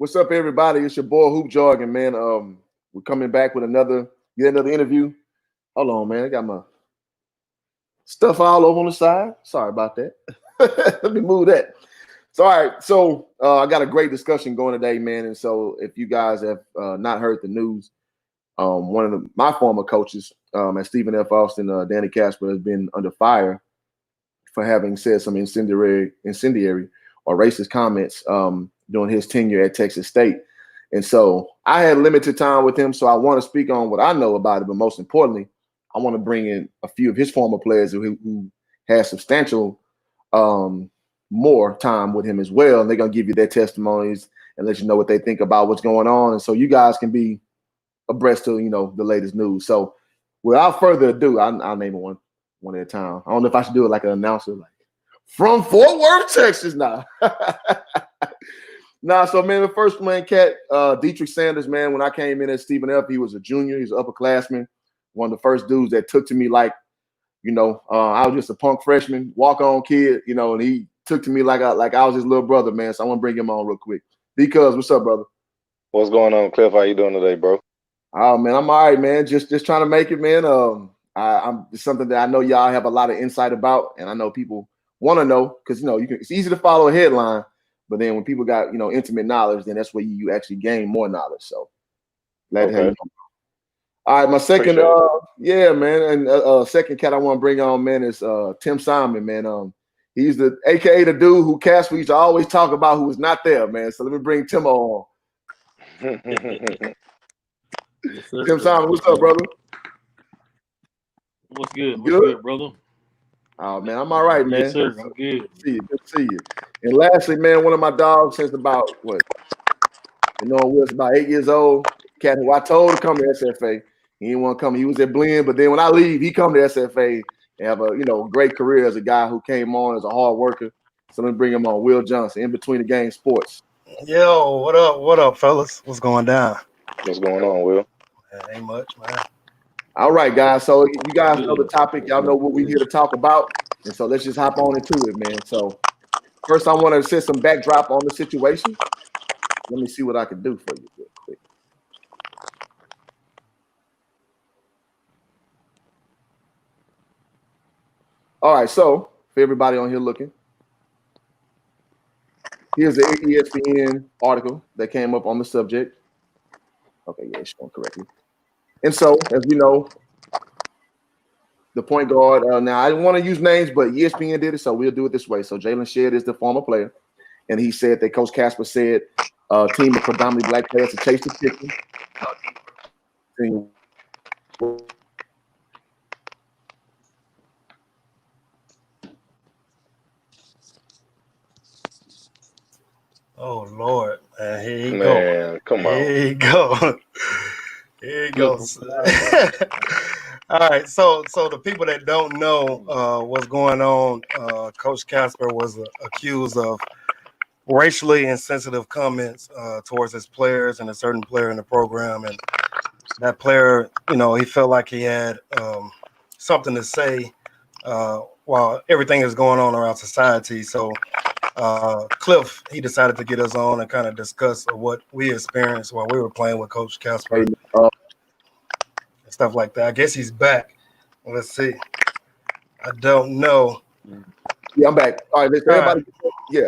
What's up, everybody? It's your boy Hoop Jargon, man. We're coming back with another interview. Hold on, man. I got my stuff all over on the side. Sorry about that. Let me move that. So, all right. So, I got a great discussion going today, man. And so, if you guys have not heard the news, one of my former coaches at Stephen F. Austin, Danny Kaspar, has been under fire for having said some incendiary or racist comments during his tenure at Texas State. And so I had limited time with him, so I want to speak on what I know about it. But most importantly, I want to bring in a few of his former players who had substantial more time with him as well. And they're going to give you their testimonies and let you know what they think about what's going on. And so you guys can be abreast to, the latest news. So without further ado, I'll name it one at a time. I don't know if I should do it like an announcer, like from Fort Worth, Texas. Nah. So man, the first man, Dedric Sanders, man, when I came in at Stephen F., he was a junior, he's an upperclassman, one of the first dudes that took to me like, I was just a punk freshman, walk-on kid, and he took to me like I was his little brother, man. So I want to bring him on real quick. Because, what's up, brother? What's going on, Cliff? How you doing today, bro? Oh man, I'm all right, man. Just trying to make it, man. It's something that I know y'all have a lot of insight about, and I know people want to know because it's easy to follow a headline, but then when people got intimate knowledge, then that's where you actually gain more knowledge. So glad to have you on. All right, my second, man, and second cat I want to bring on, man, is Tim Simon, man. He's the AKA the dude who Casper used to always talk about who was not there, man. So let me bring Tim on. Tim Simon, what's up, brother? What's good? What's good, brother? Oh man, I'm all right, man. Yes, sir. I'm good. Good to see you. And lastly, man, one of my dogs since about was about 8 years old. Cat who I told to come to SFA. He didn't want to come. He was at Blend, but then when I leave, he come to SFA and have a great career as a guy who came on as a hard worker. So let me bring him on. Will Johnson, in between the game sports. Yo, what up? What up, fellas? What's going down? What's going on, Will? Ain't much, man. All right, guys. So you guys know the topic. Y'all know what we're here to talk about. And so let's just hop on into it, man. So first, I want to set some backdrop on the situation. Let me see what I can do for you real quick. All right, so for everybody on here looking, here's the ESPN article that came up on the subject. Okay, yeah, it's showing correctly. And so, as we know, the point guard, now I didn't want to use names, but ESPN did it, so we'll do it this way. So Jalen Shedd is the former player, and he said that Coach Kaspar said a team of predominantly black players to chase the chicken. Oh Lord, man, here you go. Man, come on. Here you go. Here you go. All right, so the people that don't know what's going on, Coach Kaspar was accused of racially insensitive comments towards his players and a certain player in the program, and that player, he felt like he had something to say while everything is going on around society. So Cliff, he decided to get us on and kind of discuss what we experienced while we were playing with Coach Kaspar and stuff like that. I guess he's back. Let's see. I don't know. Yeah, I'm back. All right, everybody. Yeah.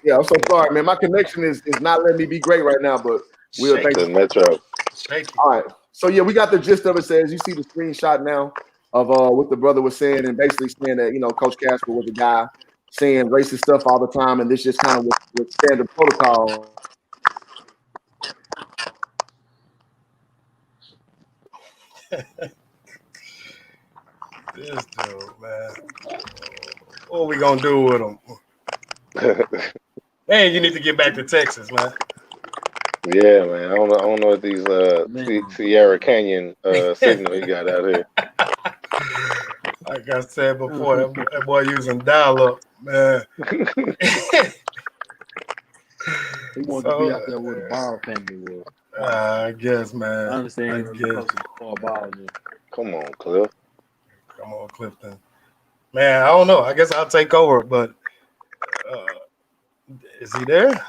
Yeah, I'm so sorry, man. My connection is not letting me be great right now, but we'll thank you. Metro. All right. So yeah, we got the gist of it. Says you see the screenshot now of what the brother was saying, and basically saying that Coach Kaspar was a guy saying racist stuff all the time, and this just kind of was standard protocol. This dude, man. What are we gonna do with him? Man, you need to get back to Texas, man. Yeah, man. I don't know what these Sierra Canyon signal he got out here. Like I said before, that boy using dial-up, man. He wanted to be out there where the Ball family was. I guess, man. I understand. Come on, Cliff. Come on, Clifton. Man, I don't know. I guess I'll take over, but is he there?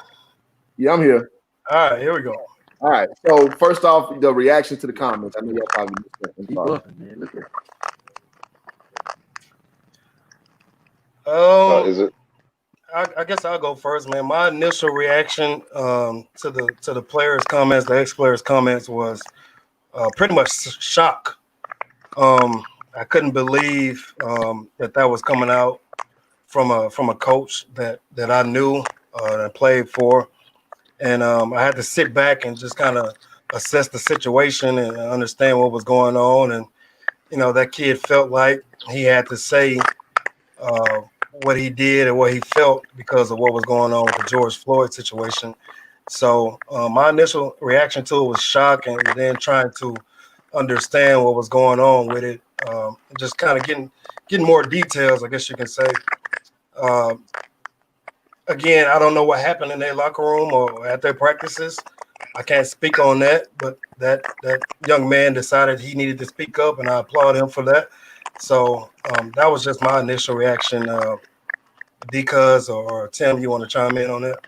Yeah, I'm here. All right, here we go. All right. So first off, the reaction to the comments. I know y'all probably missed that. I'm He sorry. buffing, man. Look at Is it? I guess I'll go first, man. My initial reaction to the players' comments, the ex-players' comments, was pretty much shock. I couldn't believe that was coming out from a coach that I knew and played for, and I had to sit back and just kind of assess the situation and understand what was going on. And that kid felt like he had to say uh, what he did and what he felt because of what was going on with the George Floyd situation. So my initial reaction to it was shock, and then trying to understand what was going on with it, just kind of getting more details, I guess you can say. Um, Again, I don't know what happened in their locker room or at their practices. I can't speak on that, but that young man decided he needed to speak up, and I applaud him for that. So that was just my initial reaction. Because or Tim, you want to chime in on that?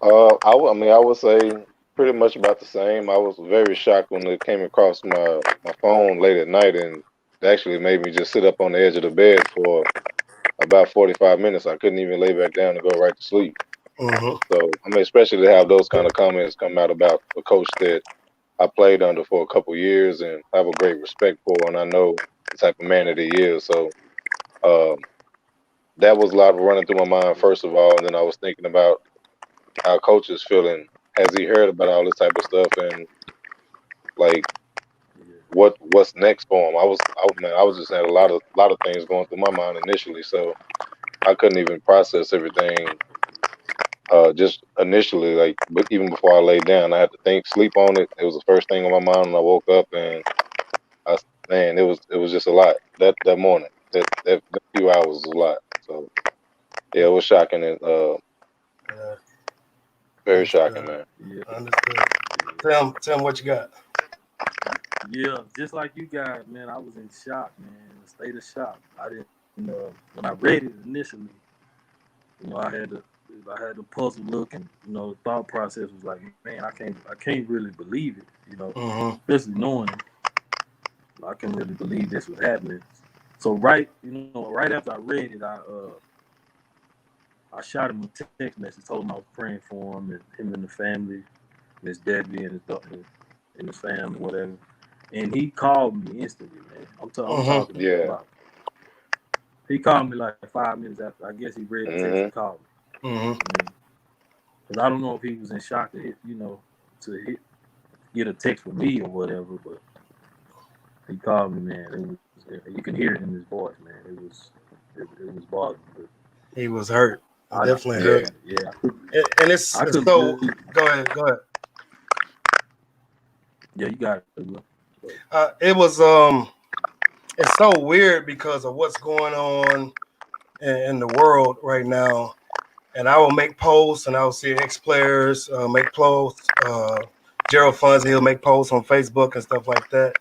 I mean, I would say pretty much about the same. I was very shocked when it came across my phone late at night, and it actually made me just sit up on the edge of the bed for about 45 minutes. I couldn't even lay back down to go right to sleep. Mm-hmm. So, I mean, especially to have those kind of comments come out about a coach that I played under for a couple years and have a great respect for, and I know the type of man that he is. So, um, that was a lot running through my mind, first of all, and then I was thinking about how coach is feeling. Has he heard about all this type of stuff, and like what's next for him? I was just had a lot of things going through my mind initially, so I couldn't even process everything just initially. Like, but even before I laid down, I had to sleep on it. It was the first thing on my mind when I woke up, and man, it was just a lot that morning. That few hours was a lot. So yeah, it was shocking and Yeah, very shocking, understood. man. yeah, Understood. Tim, what you got? yeah. Just like you guys, man. I was in shock, man. A state of shock. I didn't. When I read it initially, I had the puzzle look, and the thought process was like, man, I can't really believe it. Mm-hmm. Especially knowing I couldn't really believe this was happening. So right after I read it, I shot him a text message, told him I was praying for him and him and the family, Miss Debbie and his daughter and his family, whatever. And he called me instantly, man. I'm Mm-hmm. talking Yeah. about. He called me like 5 minutes after. I guess he read the text and called me. Mm-hmm. Because I don't know if he was in shock to get a text from me or whatever, but he called me, man. You can hear it in his voice, man. It was bothering me. He was hurt. Definitely Yeah. hurt. Yeah. And it's I so. couldn't. Go ahead. Yeah, you got it. It was it's so weird because of what's going on in the world right now. And I will make posts, and I will see ex-players make posts. Gerald Funzy, he'll make posts on Facebook and stuff like that.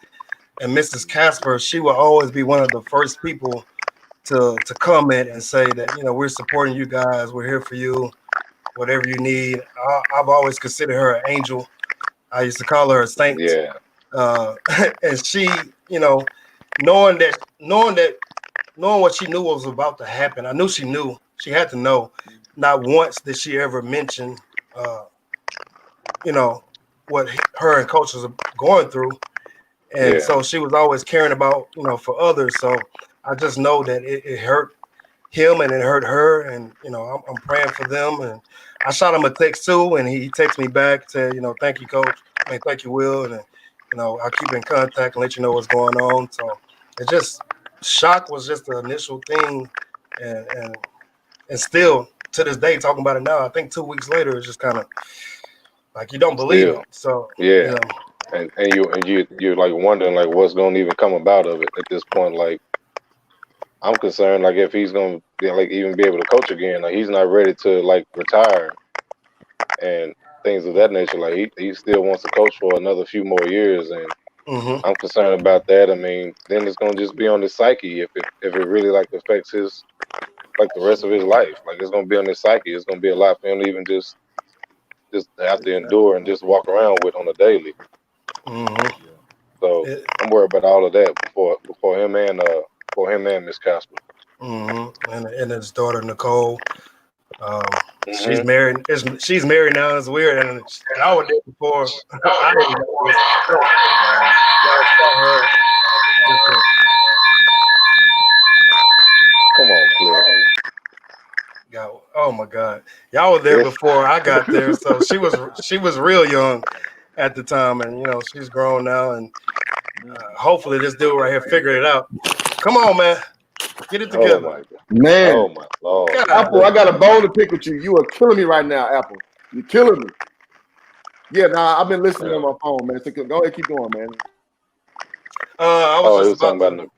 And Mrs. Kaspar, she will always be one of the first people to comment and say that we're supporting you guys, we're here for you, whatever you need. I've always considered her an angel. I used to call her a saint. Yeah. And she, knowing what she knew was about to happen, I knew she knew. She had to know. Not once did she ever mention, what her and coaches are going through. And Yeah. so she was always caring about, for others. So I just know that it hurt him and it hurt her. And, I'm praying for them. And I shot him a text too. And he texted me back, said, thank you, coach. Thank you, Will. And, I'll keep in contact and let you know what's going on. So it just, shock was just the initial thing. And still to this day, talking about it now, I think 2 weeks later, it's just kind of like you don't believe it. Still. So, Yeah. And you're like wondering like what's gonna even come about of it at this point. Like, I'm concerned like if he's gonna be, like even be able to coach again. Like, he's not ready to like retire and things of that nature. Like, he still wants to coach for another few more years, and I'm concerned about that. I mean, then it's gonna just be on his psyche if it really like affects his like the rest of his life. Like, it's gonna be on his psyche. It's gonna be a lot for him to even just just have to endure and just walk around with on a daily. Mm-hmm. So I'm worried about all of that before him and Miss Kaspar. Mm-hmm. And his daughter Nicole. She's Mm-hmm. married. She's married now. It's weird. And I was there before. I didn't know this. I saw her. Come on, Cliff. Oh my God, y'all were there before I got there. So she was real young at the time, and she's grown now, and hopefully this dude right here figured it out. Come on, man, get it together. Oh my God. Man, Oh my Lord. God. Apple, I got a bone to pick with you. You are killing me right now, Apple. You're killing me. Yeah, nah, I've been listening on my phone, man. So go ahead, keep going, man. I was just talking about about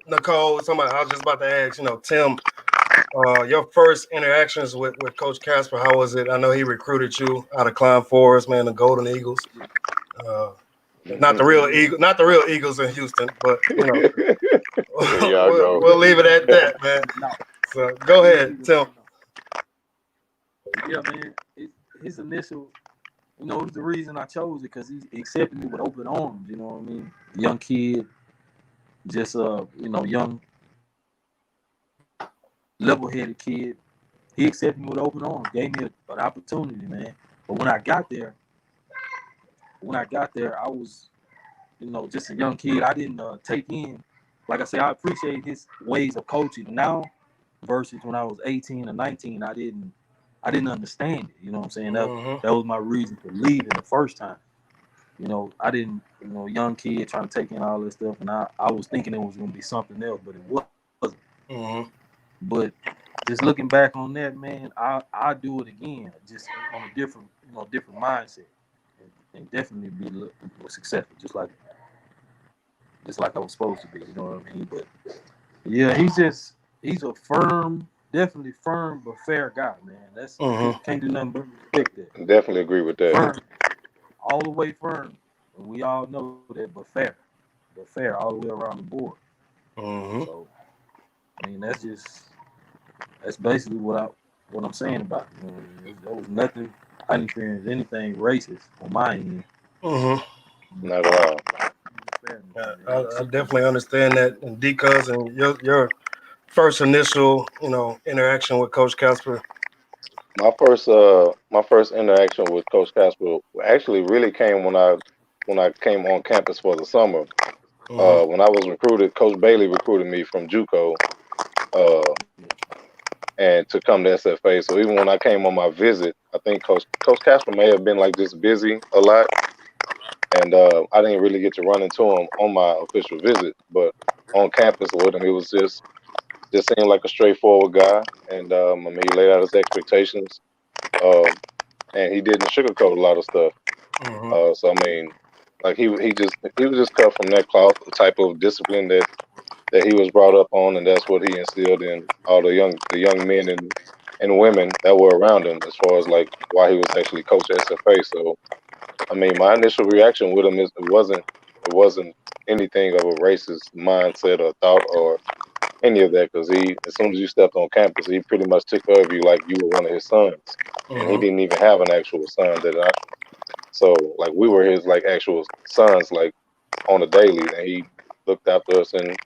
Nicole. I was just about to ask, Tim, your first interactions with Coach Kaspar, how was it? I know he recruited you out of Climb Forest, man, the Golden Eagles. Not the real Eagles in Houston, but we'll leave it at that, man. So go ahead, Tim. Yeah, man. His initial, it was the reason I chose it because he accepted me with open arms. You know what I mean? Young kid, just young, level-headed kid. He accepted me with open arms, gave me an opportunity, man. But when I got there, I was, just a young kid. I didn't take in, like I said, I appreciate his ways of coaching now versus when I was 18 or 19. I didn't understand it. You know what I'm saying? That was my reason for leaving the first time. I didn't, young kid trying to take in all this stuff, and I was thinking it was going to be something else, but it wasn't. Mm-hmm. But just looking back on that, man, I do it again, just on a different, different mindset, and definitely be more successful, just like I was supposed to be. You know what I mean? But yeah, he's a definitely firm but fair guy, man. That's can't do nothing but respect that. Definitely agree with that. Firm, all the way firm. We all know that, but fair all the way around the board. So, I mean, that's basically what I'm saying about it. There was nothing. I didn't experience anything racist on my end. Not at all. I definitely understand that, and D-Cuz, and your first initial, interaction with Coach Kaspar. My first interaction with Coach Kaspar actually really came when I came on campus for the summer. When I was recruited, Coach Bailey recruited me from JUCO, and to come to SFA. So even when I came on my visit, I think Coach Kaspar may have been like just busy a lot, and I didn't really get to run into him on my official visit. But on campus with him, it was just seemed like a straightforward guy, and I mean, he laid out his expectations, and he didn't sugarcoat a lot of stuff. So I mean, like he was just cut from that cloth, the type of discipline that he was brought up on, and that's what he instilled in all the young men and women that were around him, as far as like why he was actually coach at SFA. So I mean, my initial reaction with him is it wasn't anything of a racist mindset or thought or any of that, because as soon as you stepped on campus, he pretty much took care of you like you were one of his sons, and he didn't even have an actual son so like we were his like actual sons, like on a daily, and he looked after us and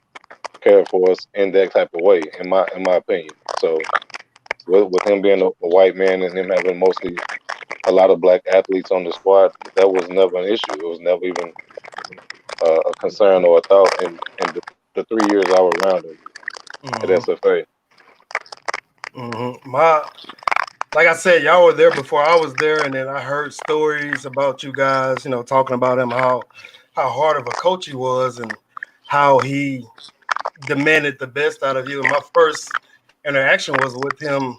cared for us in that type of way, in my opinion. So with him being a white man and him having mostly a lot of black athletes on the squad, that was never an issue. It was never even a concern or a thought in the 3 years I was around him at SFA. Like I said, y'all were there before I was there, and then I heard stories about you guys, talking about him, how hard of a coach he was, and how he demanded the best out of you. And my first interaction was with him.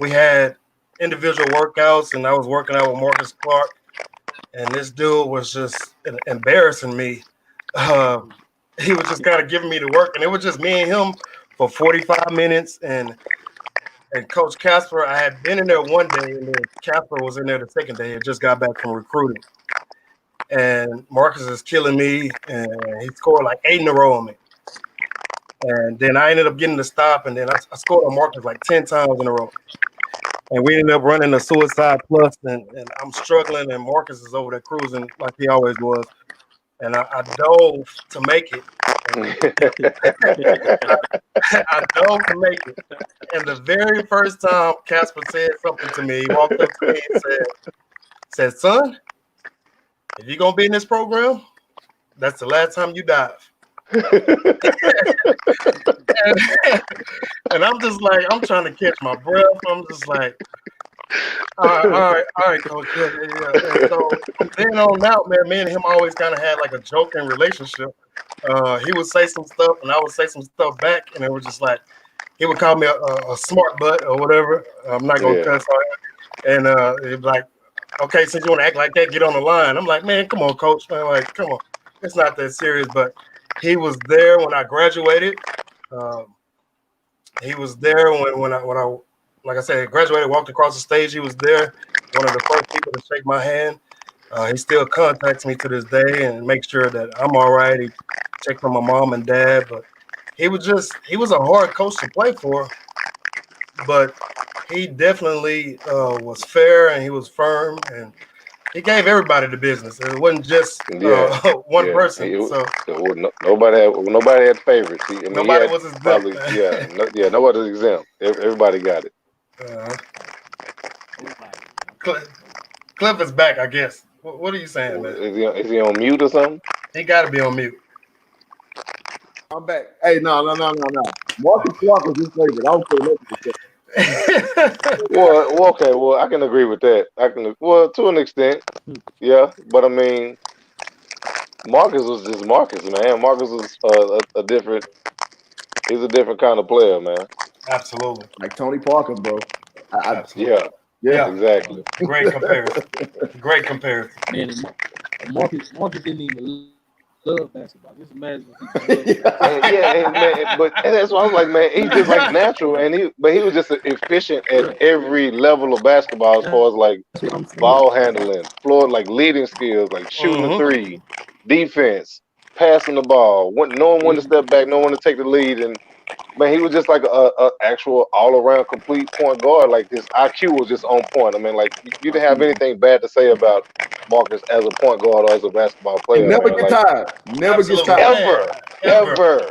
We had individual workouts, and I was working out with Marcus Clark, and this dude was just embarrassing me. He was just kind of giving me the work, and it was just me and him for 45 minutes, and Coach Kaspar, I had been in there one day, and then Kaspar was in there the second day. He just got back from recruiting. And Marcus is killing me, and he scored like 8 in a row on me. And then I ended up getting the stop, and then I scored on Marcus like 10 times in a row. And we ended up running a suicide plus, and I'm struggling, and Marcus is over there cruising like he always was. And I dove to make it. I dove to make it. And the very first time Kaspar said something to me, he walked up to me and said, son, if you're going to be in this program, that's the last time you dive. And I'm just like, I'm trying to catch my breath. I'm just like, all right, coach. Yeah. And so from then on out, man, me and him always kind of had like a joking relationship. He would say some stuff and I would say some stuff back, and it was just like he would call me a smart butt or whatever. I'm not gonna cuss on it. And he'd be like, okay, since you want to act like that, get on the line. I'm like, man, come on, coach. Man, like, come on, it's not that serious. But he was there when I graduated. He was there when I like I said, graduated, walked across the stage. He was there, one of the first people to shake my hand. He still contacts me to this day and makes sure that I'm all right. He checks on my mom and dad, but he was a hard coach to play for, but he definitely was fair and he was firm and he gave everybody the business. It wasn't just one person. Nobody had favorites. Nobody was exempt. Probably, nobody was exempt. Everybody got it. Cliff is back, I guess. What are you saying, man? Is he on mute or something? He got to be on mute. I'm back. Hey, no. Marcus Clark was his favorite. I don't feel Well, okay. Well, I can agree with that. To an extent, yeah. But I mean, Marcus was just Marcus, man. Marcus was a different. He's a different kind of player, man. Absolutely. Like Tony Parker, bro. Yeah, exactly. Great comparison. Man, Marcus didn't even love basketball. Just imagine. Man. But that's why I was like, man, he's just like natural, and he was just efficient at every level of basketball as far as like ball handling, floor, like leading skills, like shooting a three, defense, passing the ball, knowing when to step back, knowing when to take the lead, and man, he was just like a actual all around complete point guard. Like his IQ was just on point. I mean, like you didn't have anything bad to say about Marcus as a point guard or as a basketball player. He never gets tired. Never gets tired. Ever.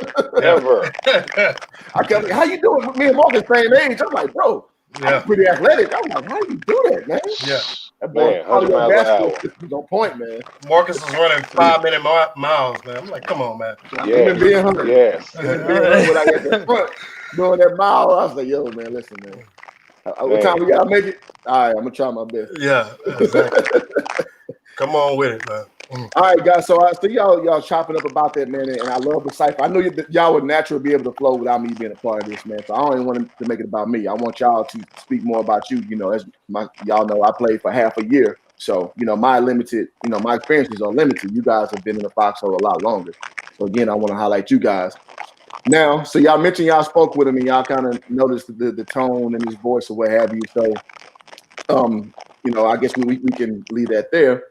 I kept like, how you doing? Me and Marcus same age. I'm like, bro, I'm pretty athletic. I'm like, how you do that, man? Yeah. That boy, 100 miles an hour. He's on point, man. Marcus was running 5-minute miles, man. I'm like, come on, man. Even being hungry. Yes. Even being hungry when I got the front doing that mile, I was like, yo, man, listen, man. What time we gotta make it? All right, I'm gonna try my best. Yeah, exactly. Come on with it, man. All right, guys. So y'all chopping up about that, man, and I love the cipher. I know y'all would naturally be able to flow without me being a part of this, man. So I don't even want to make it about me. I want y'all to speak more about you. You know, y'all know I played for half a year, so you know my experiences are limited. You guys have been in the foxhole a lot longer. So again, I want to highlight you guys. Now, so y'all mentioned y'all spoke with him and y'all kind of noticed the tone in his voice or what have you. So, you know, I guess we can leave that there.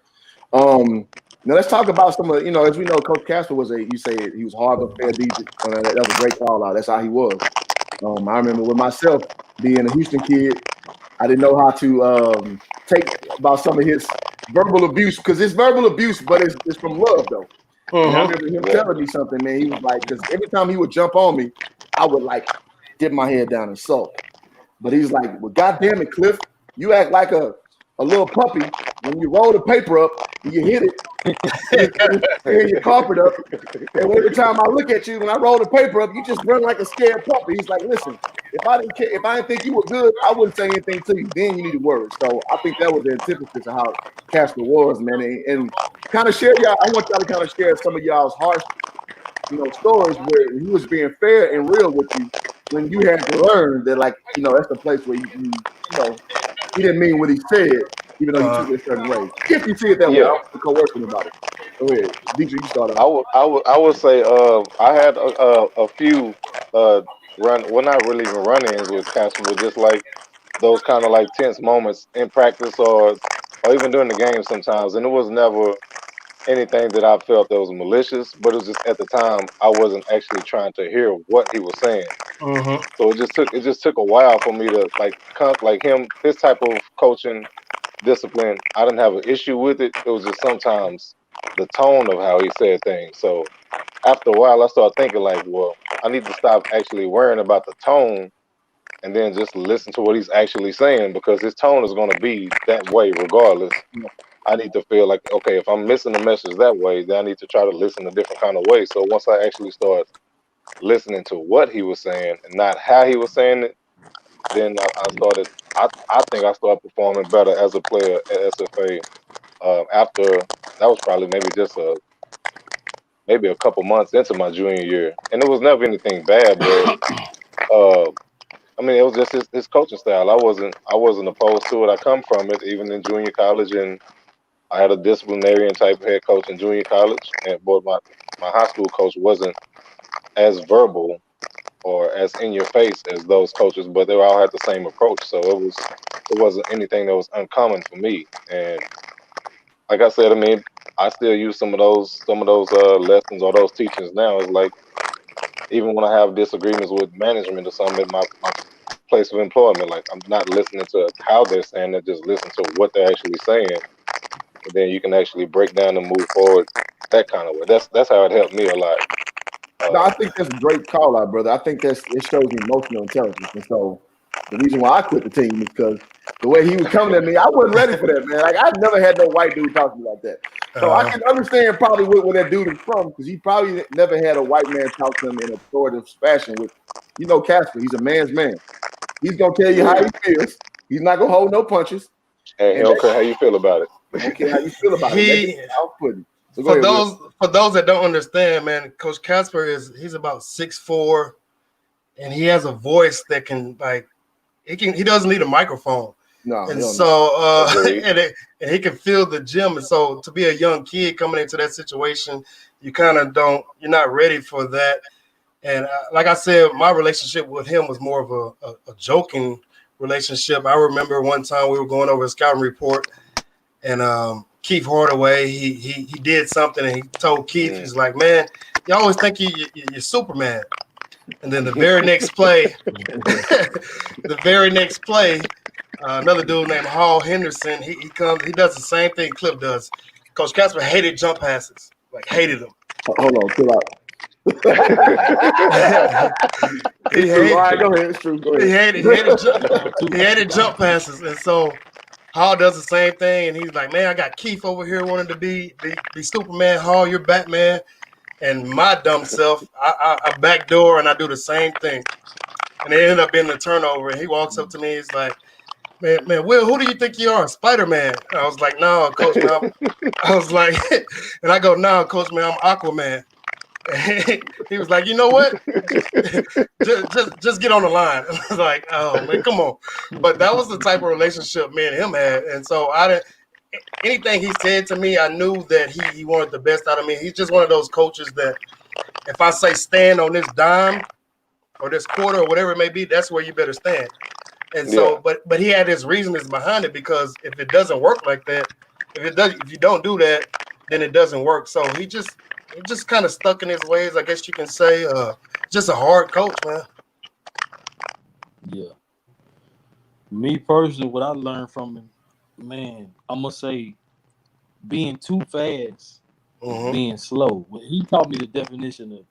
Now let's talk about some of, you know, as we know, Coach Kaspar was he was hard but fair decent. That was a great call out. That's how he was. I remember with myself being a Houston kid, I didn't know how to take about some of his verbal abuse, because it's verbal abuse, but it's from love though. And I remember him telling me something, man. He was like, because every time he would jump on me, I would like dip my head down and sulk. But he's like, well, goddamn it, Cliff, you act like a little puppy when you roll the paper up and you hit it, and you carpet up. And every time I look at you, when I roll the paper up, you just run like a scared puppy. He's like, listen, if I didn't think you were good, I wouldn't say anything to you. Then you need to worry. So I think that was the antithesis of how Kaspar was, man. And kind of share y'all. I want y'all to kind of share some of y'all's harsh, you know, stories where he was being fair and real with you when you had to learn that, like, you know, that's the place where you know, he didn't mean what he said, even though you took it a certain way. If you see it that way, I don't feel coercive about it. Go ahead, DJ, you start off. I would say I had a few not really even run-ins with Kaspar, but just like those kind of like tense moments in practice or even during the game sometimes, and it was never anything that I felt that was malicious, but it was just at the time I wasn't actually trying to hear what he was saying. So it just took a while for me to like him, this type of coaching discipline. I didn't have an issue with it. It was just sometimes the tone of how he said things. So after a while, I started thinking like, well, I need to stop actually worrying about the tone and then just listen to what he's actually saying, because his tone is going to be that way regardless. I need to feel like, okay, if I'm missing the message that way, then I need to try to listen a different kind of way. So once I actually start listening to what he was saying and not how he was saying it, then I think I started performing better as a player at SFA. After that was probably maybe a couple months into my junior year, and it was never anything bad, but I mean, it was just his coaching style. I wasn't opposed to it. I come from it even in junior college, and I had a disciplinarian type head coach in junior college, but my high school coach wasn't as verbal or as in your face as those coaches, but they all had the same approach. So it wasn't anything that was uncommon for me. And like I said, I mean, I still use some of those lessons or those teachings now. It's like, even when I have disagreements with management or something at my place of employment, like, I'm not listening to how they're saying it, just listen to what they're actually saying, and then you can actually break down and move forward that kind of way. That's how it helped me a lot. No, I think that's a great call out, brother. I think it shows emotional intelligence. And so the reason why I quit the team is because the way he was coming at me, I wasn't ready for that, man. Like, I never had no white dude talk to me like that. So I can understand probably where that dude is from, because he probably never had a white man talk to him in an authoritative fashion. With, Kaspar, he's a man's man. He's gonna tell you how he feels. He's not gonna hold no punches. And he don't care how you feel about it. Don't care how you feel about it. That's off-putting. So for those that don't understand, man, Coach Kaspar he's about 6'4", and he has a voice that can, like, he doesn't need a microphone. No, and so and he can feel the gym. And so to be a young kid coming into that situation, you're not ready for that. And like I said, my relationship with him was more of a joking relationship. I remember one time we were going over a scouting report, and Keith Hardaway, he did something, and he told Keith, he's like, man, you always think you're Superman. And then the very next play, another dude named Hall Henderson, he does the same thing Cliff does. Coach Kaspar hated jump passes, like hated them. Hold on, chill out. He hated jump passes, and so Hall does the same thing, and he's like, man, I got Keith over here wanting to be Superman. Hall, you're Batman. And my dumb self, I backdoor and I do the same thing. And it ended up being a turnover. And he walks up to me, he's like, man, Will, who do you think you are? Spider-Man. And I was like, no, Coach, man. I was like, and I go, no, Coach, man, I'm Aquaman. And he was like, you know what? just get on the line. I was like, oh, man, come on. But that was the type of relationship me and him had. And so anything he said to me, I knew that he wanted the best out of me. He's just one of those coaches that if I say stand on this dime or this quarter or whatever it may be, that's where you better stand. And so, but he had his reasons behind it, because if it doesn't work like that, if you don't do that, then it doesn't work. So he just kind of stuck in his ways, I guess you can say. Just a hard coach, man. Yeah. Me personally, what I learned from him, man, I'm gonna say being too fast, being slow. When he taught me the definition of,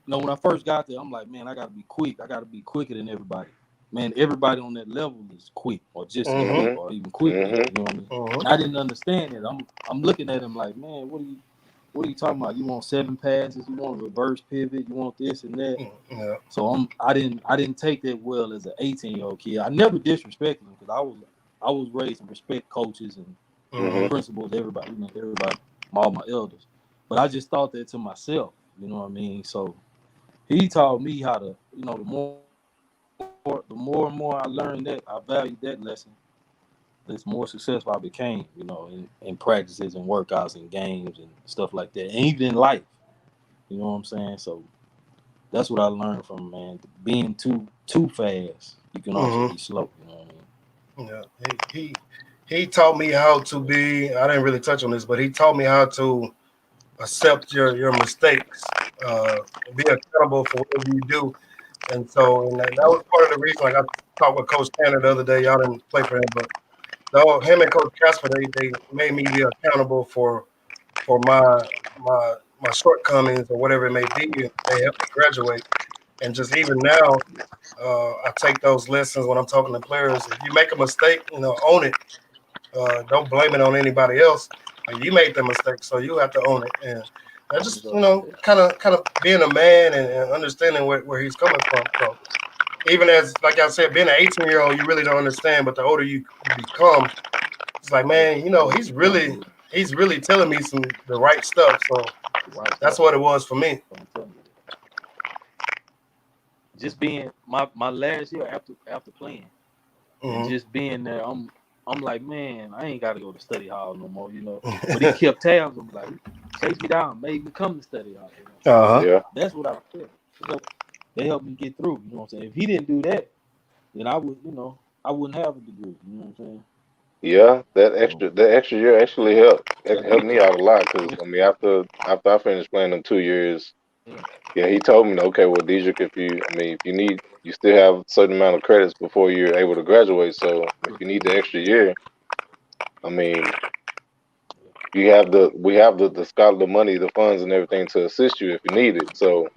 when I first got there, I'm like, man, I gotta be quick. I gotta be quicker than everybody. Man, everybody on that level is quick, or just as quick, or even quicker. You know what I mean? And I didn't understand it. I'm looking at him like, man, what are you talking about? You want 7 passes? You want a reverse pivot? You want this and that? Yeah. So I didn't take that well as an 18-year-old kid. I never disrespected him, because I was raised to respect coaches and principals, everybody, all my elders. But I just thought that to myself, you know what I mean? So he taught me how to, the more and more I learned that, I valued that lesson, the more successful I became, in practices and workouts and games and stuff like that, and even in life. You know what I'm saying? So that's what I learned from him, man. Being too fast, you can also be slow. You know what I mean? Yeah, he taught me how to be. I didn't really touch on this, but he taught me how to accept your mistakes, be accountable for whatever you do. And so, and that was part of the reason. Like I talked with Coach Tanner the other day. Y'all didn't play for him, but though him and Coach Kaspar, they made me be accountable for my shortcomings or whatever it may be. They helped me graduate. And just even now, I take those lessons when I'm talking to players. If you make a mistake, own it. Don't blame it on anybody else. Like, you made the mistake, so you have to own it. And I just, kind of being a man and understanding where he's coming from. So even as, like I said, being an 18-year-old, you really don't understand. But the older you become, it's like, man, he's really telling me the right stuff. So that's what it was for me. Just being my last year after playing, and just being there, I'm like, man, I ain't got to go to study hall no more, But he kept tabs. I'm like, chase me down, made me come to study hall. Yeah. That's what I feel. So they helped me get through. You know what I'm saying? If he didn't do that, then I would, I wouldn't have a degree. You know what I'm saying? Yeah, that extra year actually helped me out a lot because I mean after I finished playing them 2 years, yeah, he told me, okay, well, Dedric, if you still have a certain amount of credits before you're able to graduate. So if you need the extra year, I mean, we have the money, the funds, and everything to assist you if you need it. So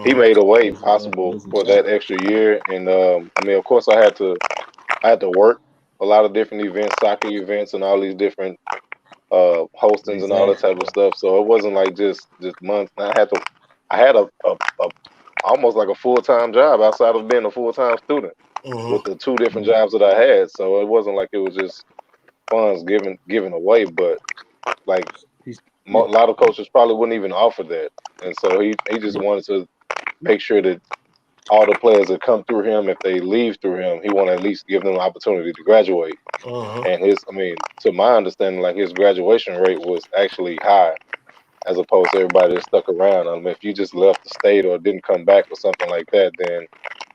he made a way possible for that extra year, and I mean, of course, I had to work a lot of different events, soccer events, and all these different hostings and all that type of stuff. So it wasn't like just months. I had a almost like a full-time job outside of being a full-time student with the two different jobs that I had. So it wasn't like it was just funds given away, but like a lot of coaches probably wouldn't even offer that. And so he just wanted to make sure that all the players that come through him, if they leave through him, he want to at least give them an opportunity to graduate. And to my understanding, like his graduation rate was actually high as opposed to everybody that stuck around. I mean, if you just left the state or didn't come back or something like that, then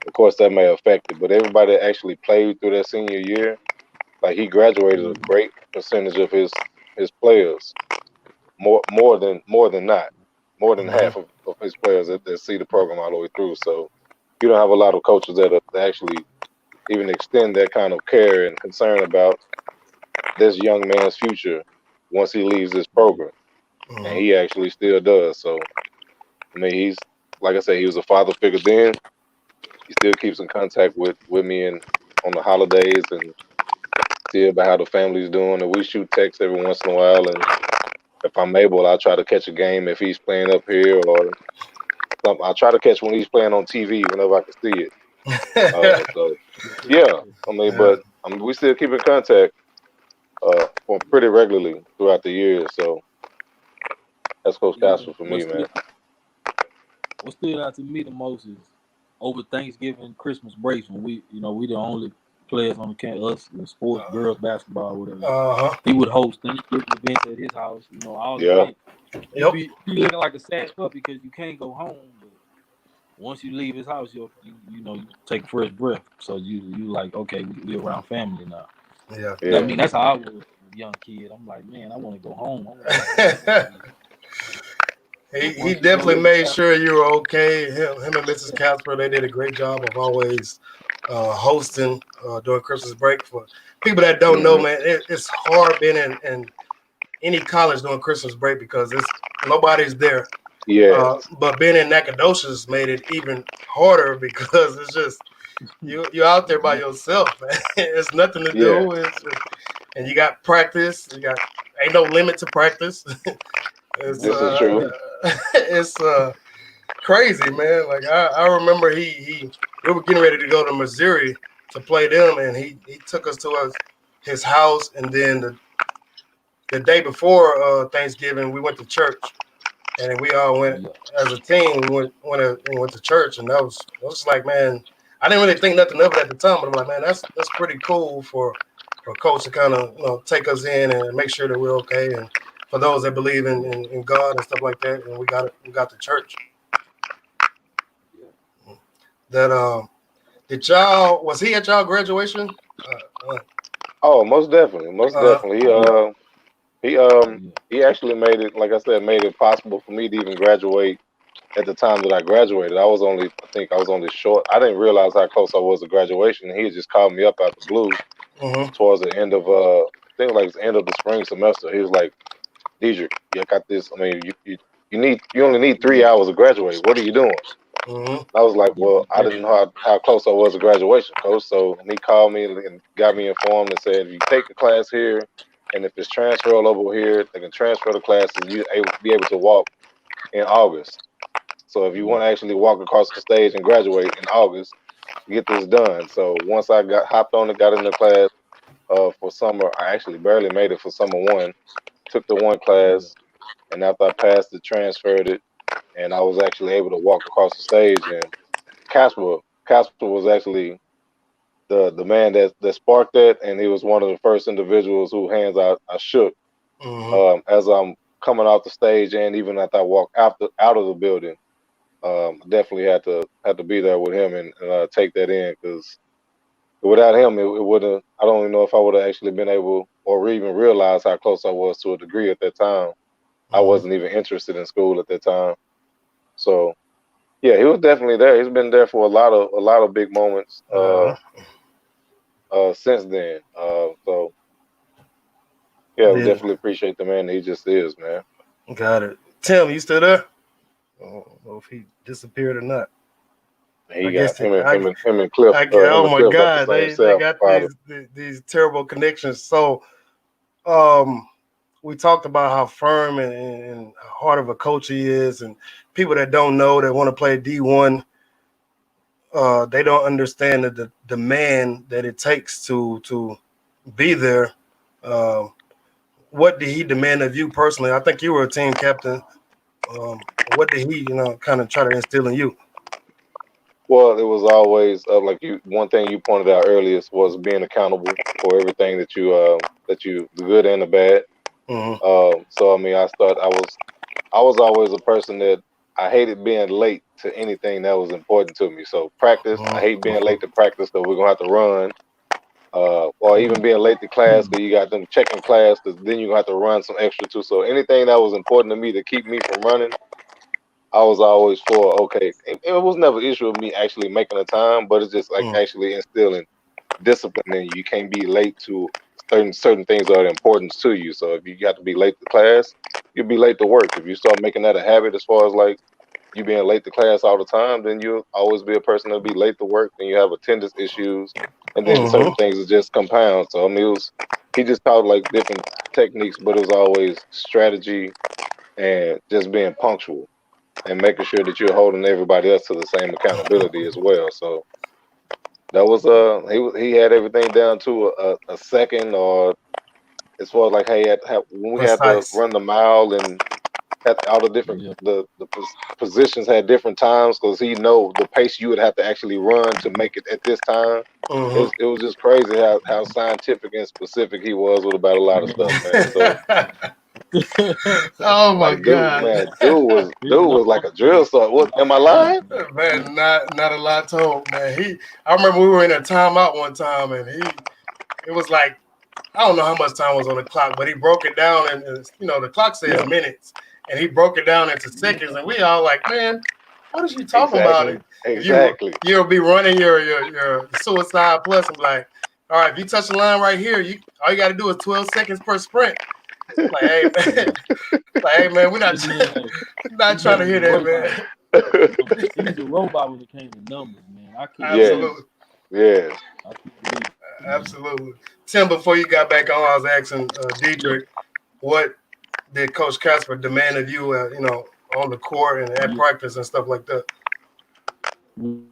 of course that may affect it. But everybody that actually played through that senior year, like he graduated a great percentage of his players, more than half of his players that see the program all the way through. So you don't have a lot of coaches that actually even extend that kind of care and concern about this young man's future once he leaves this program. And he actually still does. So I mean, he's, like I said, he was a father figure then. He still keeps in contact with me and on the holidays and see about how the family's doing. And we shoot texts every once in a while. And if I'm able, I'll try to catch a game if he's playing up here or something. I'll try to catch when he's playing on TV whenever I can see it. So yeah, but we still keep in contact pretty regularly throughout the years. So that's Coach Kaspar for me, man. What stood out to me the most is over Thanksgiving, Christmas breaks when we the only players on the campus, us in sports, girls basketball, whatever. He would host Thanksgiving events at his house. All the way. You'd be looking like a sad puppy because you can't go home. But once you leave his house, you take a fresh breath. So you like, okay, we around family now. Yeah. I mean, that's how I was a young kid. I'm like, man, I want to go home. He definitely made sure you were okay. Him and Mrs. Kaspar, they did a great job of always hosting during Christmas break. For people that don't know, man, it's hard being in any college during Christmas break because nobody's there. Yeah. But being in Nacogdoches made it even harder because it's just you're out there by yourself, man. It's nothing to do. And you got practice. Ain't no limit to practice. This is true. It's crazy, man. Like I remember we were getting ready to go to Missouri to play them, and he took us to his house, and then the day before Thanksgiving we went to church, and we all went as a team. We went to church, and I was like, man, I didn't really think nothing of it at the time, but I'm like, man, that's pretty cool for coach to kind of take us in and make sure that we're okay, and for those that believe in God and stuff like that, and we got the church. That was he at y'all graduation? Oh, most definitely. He actually made it, like I said, made it possible for me to even graduate at the time that I graduated. I think I was only short. I didn't realize how close I was to graduation. And he had just called me up out the blue towards the end of I think like the end of the spring semester. He was like, Dedric, you got this. I mean, you only need 3 hours to graduate. What are you doing? I was like, well, I didn't know how close I was to graduation, coach. So he called me and got me informed and said, if you take the class here, and if it's transferable over here, they can transfer the classes. You be able to walk in August. So if you want to actually walk across the stage and graduate in August, get this done. So once I hopped on and got in the class for summer, I actually barely made it for summer one. Took the one class, and after I passed it, transferred it, and I was actually able to walk across the stage. And Kaspar was actually the man that sparked that, and he was one of the first individuals whose hands I shook as I'm coming off the stage, and even after I walked out of the building. Definitely had to be there with him and take that in, because without him, it would have. I don't even know if I would have actually been able or even realized how close I was to a degree at that time. I wasn't even interested in school at that time. So yeah, he was definitely there. He's been there for a lot of big moments since then. So yeah, we definitely appreciate the man that he just is, man. Got it. Tim, you still there? I don't know if he disappeared or not. He got him and Cliff. Oh my Cliff God, the they got these terrible connections. So, we talked about how firm and hard of a coach he is, and people that don't know that want to play D1, they don't understand the demand that it takes to be there. What did he demand of you personally? I think you were a team captain. What did he, kind of try to instill in you? Well, it was always like one thing you pointed out earlier was being accountable for everything that you the good and the bad. So I mean, I was always a person that I hated being late to anything that was important to me. So practice, I hate being late to practice because we're gonna have to run. Or even being late to class because you got them checking class because then you're gonna have to run some extra too. So anything that was important to me to keep me from running, I was always for. Okay, it was never an issue of me actually making the time, but it's just like actually instilling discipline in you. You can't be late to certain things that are important to you. So if you got to be late to class, you'll be late to work. If you start making that a habit, as far as like you being late to class all the time, then you'll always be a person that'll be late to work. Then you have attendance issues, and then certain things will just compound. So I mean, he just taught like different techniques, but it was always strategy and just being punctual and making sure that you're holding everybody else to the same accountability as well. So that was he had everything down to a second, or as far as like when we had to run the mile and had all the different the positions had different times because he know the pace you would have to actually run to make it at this time. It was just crazy how scientific and specific he was about a lot of stuff, man. So oh my God, man, dude was like a drill sergeant. What, am I lying? Man, not a lot told, man. I remember we were in a timeout one time, and it was like, I don't know how much time was on the clock, but he broke it down, and the clock says minutes, and he broke it down into seconds, and we all like, man, what is you talking about? Exactly. You'll be running your suicide plus, and like, all right, if you touch the line right here, all you got to do is 12 seconds per sprint. Like, hey, man, we're not trying to hear that, man. He's a robot when it came to numbers, man. Absolutely. Yeah. Absolutely. Tim, before you got back on, I was asking Dedric, what did Coach Kaspar demand of you, on the court and at practice and stuff like that?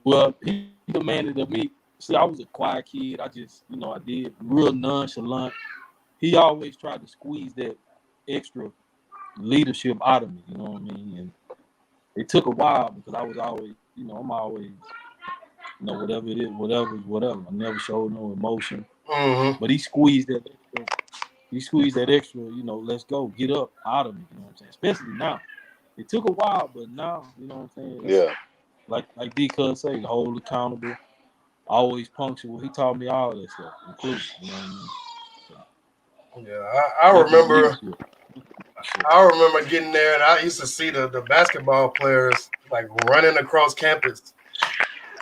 Well, he demanded of me. See, I was a quiet kid. I just, I did real nonchalant. He always tried to squeeze that extra leadership out of me, you know what I mean? And it took a while because I was always, I'm always, whatever it is, whatever. I never showed no emotion. But he squeezed that extra, let's go, get up out of me, you know what I'm saying? Especially now. It took a while, but now, you know what I'm saying? Yeah. Like D-Cuz say, hold accountable, always punctual. He taught me all that stuff, including, you know what I mean? Yeah, I remember I remember getting there, and I used to see the basketball players like running across campus,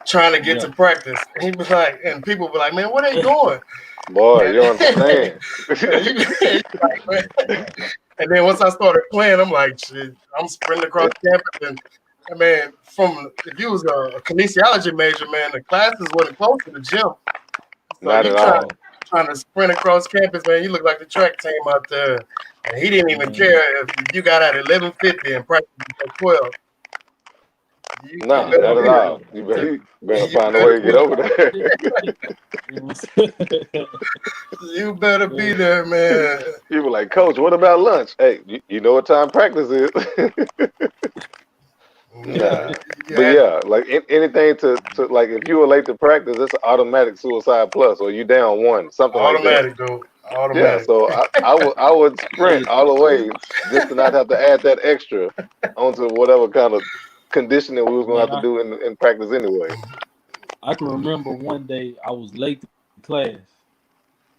trying to get to practice. He was like, and people be like, "Man, where they going?" Boy, you understand. And then once I started playing, I'm like, shit, I'm sprinting across campus. And man, if you was a kinesiology major, man, the classes wasn't close to the gym. So Not you at all. trying to sprint across campus, man. You look like the track team out there. And he didn't even care if you got out at 11:50 and practiced at 12. No, not at all. You better find a way to get over there. You better be there, man. You were like, Coach, what about lunch? Hey, you know what time practice is? Nah. But yeah, like anything to like if you were late to practice, it's an automatic suicide plus, or you down one, something automatic, like that. Dude. Automatic. Yeah, so I would sprint all the way just to not have to add that extra onto whatever kind of conditioning we was gonna have to do in practice anyway. I can remember one day I was late to class,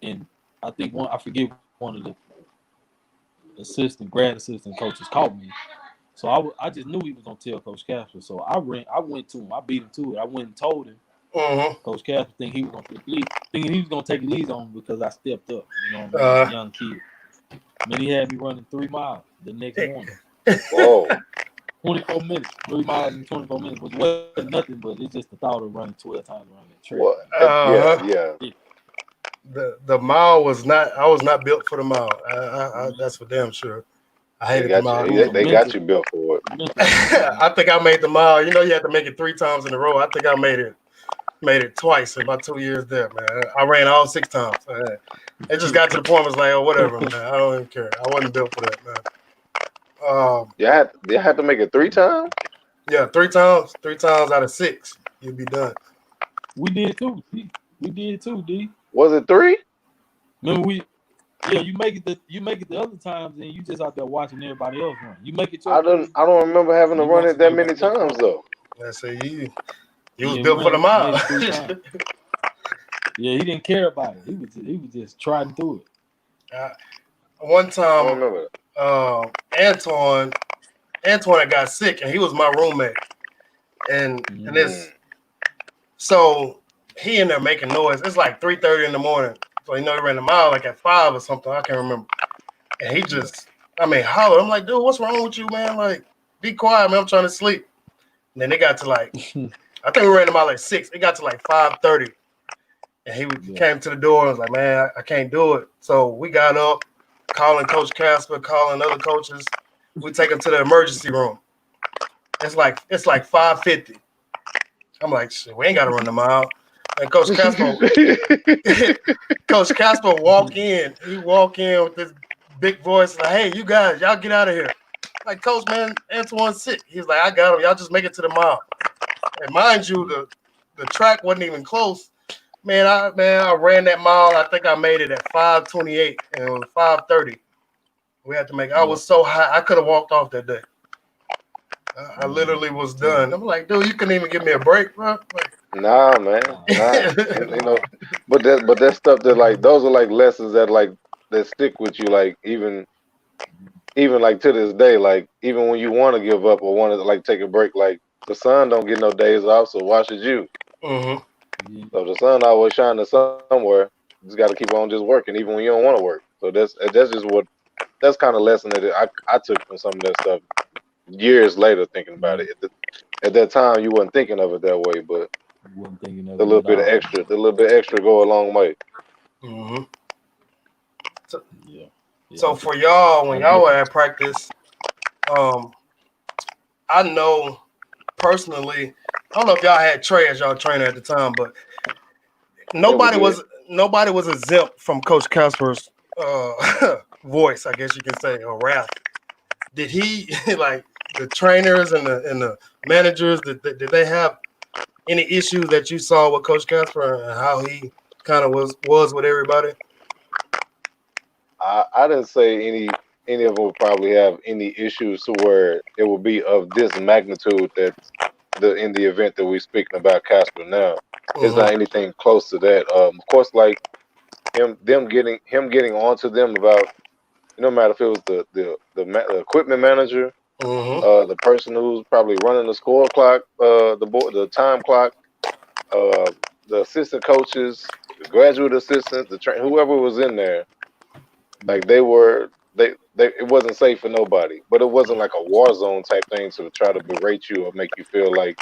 and I think I forget one of the grad assistant coaches caught me. So I just knew he was gonna tell Coach Kaspar. So I went to him. I beat him to it. I went and told him. Coach Kaspar think he was gonna take it easy on me because I stepped up. You know, what I mean? Young kid. Man, he had me running 3 miles the next morning. Whoa. 24 minutes, 3 miles in 24 minutes, which wasn't nothing, but it's just the thought of running 12 times around that track. Yeah. The mile was not. I was not built for the mile. That's for damn sure. I hated the mile. They got you built for it. I think I made the mile. You know, you had to make it 3 times in a row. I think I made it twice in my 2 years there, man. I ran all 6 times. It just got to the point. I was like, oh, whatever, man. I don't even care. I wasn't built for that, man. You had to make it 3 times? Yeah, 3 times. 3 times out of 6, you'd be done. We did too. We did too, D. Was it 3? Remember you make it the other times, and you just out there watching everybody else run. You make it. I don't remember having to run it that many times though. I say you was built for the mile. Yeah, he didn't care about it. He was just trying through it. One time, I don't remember. Antoine had got sick, and he was my roommate, and so he in there making noise. It's like 3:30 in the morning. So he ran the mile like at 5 or something. I can't remember. And he just, hollered. I'm like, dude, what's wrong with you, man? Like, be quiet, man. I'm trying to sleep. And then it got to like, I think we ran the mile like 6. It got to like 5:30. And he came to the door and was like, man, I can't do it. So we got up, calling Coach Kaspar, calling other coaches. We take him to the emergency room. It's like 5:50. I'm like, shit, we ain't got to run the mile. And Coach Kaspar walk in. He walk in with this big voice like, hey, you guys, y'all get out of here. Like, Coach, man, Antoine's sick. He's like, I got him. Y'all just make it to the mile. And mind you, the track wasn't even close. Man, I ran that mile. I think I made it at 5:28, and it was 5:30. We had to make. I was so high, I could have walked off that day. I literally was done. I'm like, dude, you couldn't even give me a break, bro. Like, nah, man. Nah. You know, but that stuff that like those are like lessons that stick with you, like even like to this day, like even when you want to give up or want to like take a break, like the sun don't get no days off, so why should you? So the sun always shining somewhere. You just got to keep on just working, even when you don't want to work. So that's just kind of lesson that I took from some of that stuff years later, thinking about it. At that time, you wasn't thinking of it that way, but the little bit extra go a long way. So for y'all, when y'all were at practice, I know personally, I don't know if y'all had Trey as y'all trainer at the time, but nobody was exempt from Coach Kaspar's voice, I guess you can say, or wrath. Did he like the trainers and the managers? Did they have any issues that you saw with Coach Kaspar and how he kind of was with everybody? I didn't say any of them would probably have any issues to where it would be of this magnitude that in the event that we're speaking about Kaspar now. It's not anything close to that. Of course, like them getting onto them about no matter if it was the equipment manager, the person who's probably running the score clock, the time clock, the assistant coaches, the graduate assistants, whoever was in there, like they it wasn't safe for nobody. But it wasn't like a war zone type thing to try to berate you or make you feel like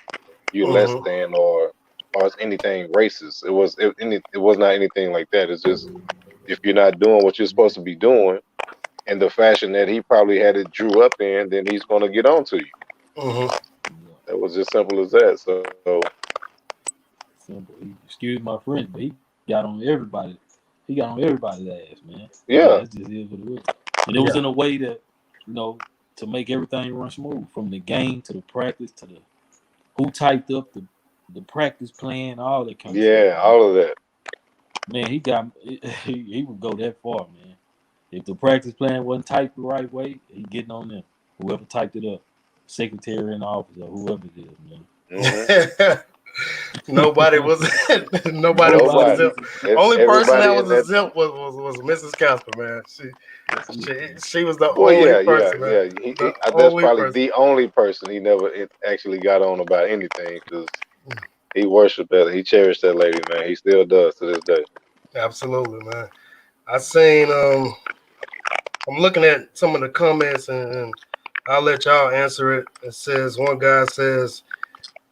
you're less than or it's anything racist. It was not anything like that. It's just if you're not doing what you're supposed to be doing in the fashion that he probably had it drew up in, then he's gonna get on to you. It was just simple as that. So simple. Excuse my French, but he got on everybody. He got on everybody's ass, man. Yeah. That's just is what it was. And it was in a way that, to make everything run smooth, from the game to the practice to the who typed up the practice plan, all that kind of stuff. Yeah, all of that. Man, he would go that far, man. If the practice plan wasn't typed the right way, he getting on them. Whoever typed it up, secretary in the office or whoever it is, man. Nobody was nobody was exempt. Only person that was exempt was Mrs. Kaspar, man. She was the only person. Yeah. That's probably the only person he never actually got on about anything because he worshipped that. He cherished that lady, man. He still does to this day. Absolutely, man. I seen. I'm looking at some of the comments and I'll let y'all answer it. It says one guy says,